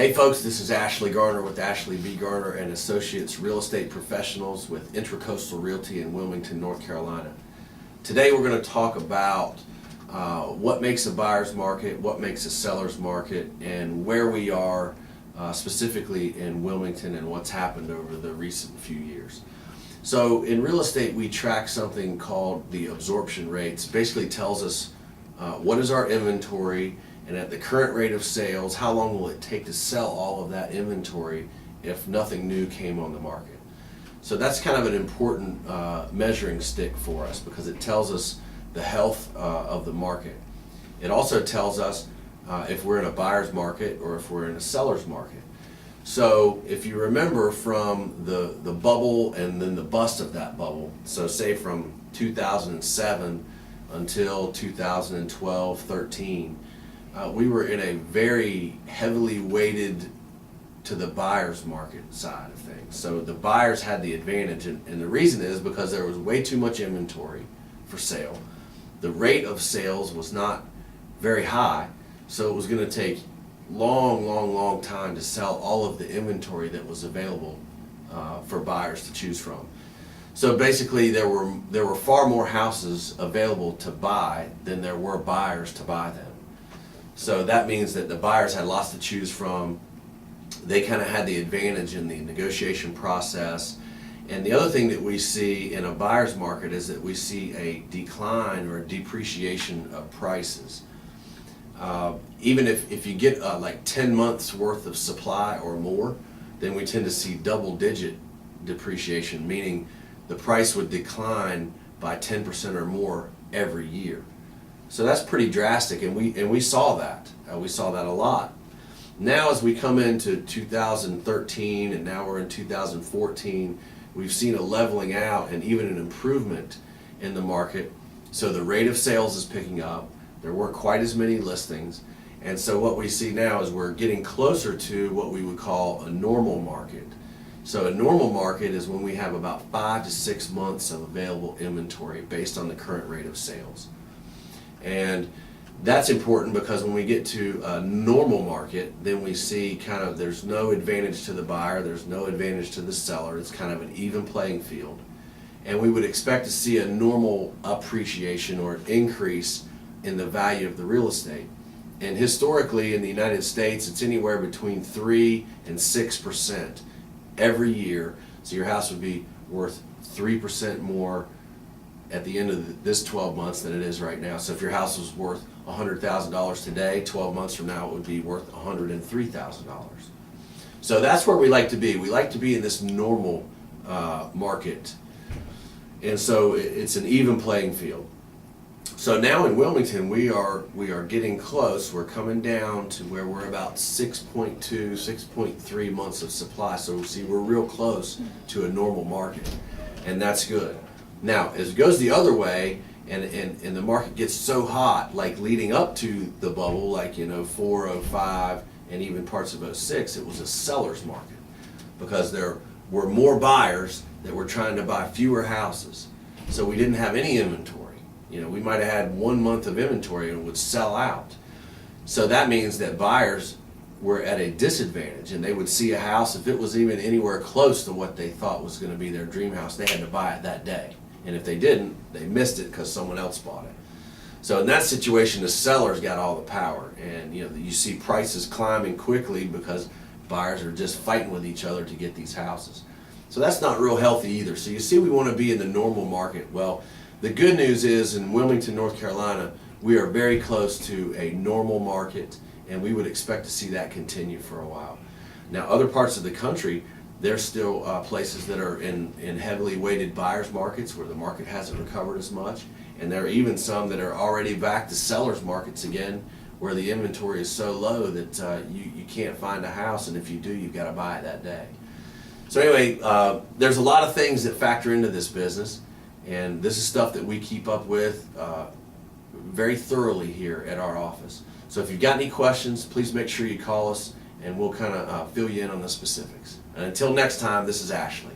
Hey folks, this is Ashley Garner with Ashley B. Garner and Associates Real Estate Professionals with Intracoastal Realty in Wilmington, North Carolina. Today we're going to talk about what makes a buyer's market, what makes a seller's market, and where we are specifically in Wilmington and what's happened over the recent few years. So in real estate we track something called the absorption rates. Basically tells us what is our inventory, and at the current rate of sales, how long will it take to sell all of that inventory if nothing new came on the market. So that's kind of an important measuring stick for us because it tells us the health of the market. It also tells us if we're in a buyer's market or if we're in a seller's market. So if you remember from the bubble and then the bust of that bubble, so say from 2007 until 2012, 13, we were in a very heavily weighted to the buyer's market side of things. So the buyers had the advantage, and the reason is because there was way too much inventory for sale. The rate of sales was not very high, so it was going to take long time to sell all of the inventory that was available for buyers to choose from. So basically there were far more houses available to buy than there were buyers to buy them. So that means that the buyers had lots to choose from. They kind of had the advantage in the negotiation process. And the other thing that we see in a buyer's market is that we see a decline or a depreciation of prices. Even if you get like 10 months worth of supply or more, then we tend to see double-digit depreciation, meaning the price would decline by 10% or more every year. So that's pretty drastic, and we saw that. We saw that a lot. Now as we come into 2013 and now we're in 2014, we've seen a leveling out and even an improvement in the market. So the rate of sales is picking up. There weren't quite as many listings. And so what we see now is we're getting closer to what we would call a normal market. So a normal market is when we have about 5 to 6 months of available inventory based on the current rate of sales. And that's important because when we get to a normal market, then we see kind of there's no advantage to the buyer, there's no advantage to the seller. It's kind of an even playing field. And we would expect to see a normal appreciation or an increase in the value of the real estate. And historically in the United States, it's anywhere between 3 and 6% every year. So your house would be worth 3% more at the end of this 12 months than it is right now. So if your house was worth $100,000 today, 12 months from now it would be worth $103,000. So that's where we like to be. We like to be in this normal market. And so it's an even playing field. So now in Wilmington we are getting close. We're coming down to where we're about 6.2, 6.3 months of supply. So see, we're real close to a normal market, and that's good. Now, as it goes the other way, and the market gets so hot, like leading up to the bubble, like 4, 05, and even parts of 06, it was a seller's market because there were more buyers that were trying to buy fewer houses. So we didn't have any inventory. We might have had 1 month of inventory and it would sell out. So that means that buyers were at a disadvantage, and they would see a house, if it was even anywhere close to what they thought was going to be their dream house, they had to buy it that day. And if they didn't, they missed it because someone else bought it. So in that situation, the seller's got all the power, and you see prices climbing quickly because buyers are just fighting with each other to get these houses. So that's not real healthy either. So you see, we want to be in the normal market. Well, the good news is in Wilmington, North Carolina, we are very close to a normal market, and we would expect to see that continue for a while. Now, other parts of the country, there's still places that are in heavily weighted buyers markets where the market hasn't recovered as much, and there are even some that are already back to sellers markets again where the inventory is so low that you can't find a house, and if you do, you've got to buy it that day. So anyway, there's a lot of things that factor into this business, and this is stuff that we keep up with very thoroughly here at our office. So if you've got any questions, please make sure you call us, and we'll kind of fill you in on the specifics. And until next time, this is Ashley.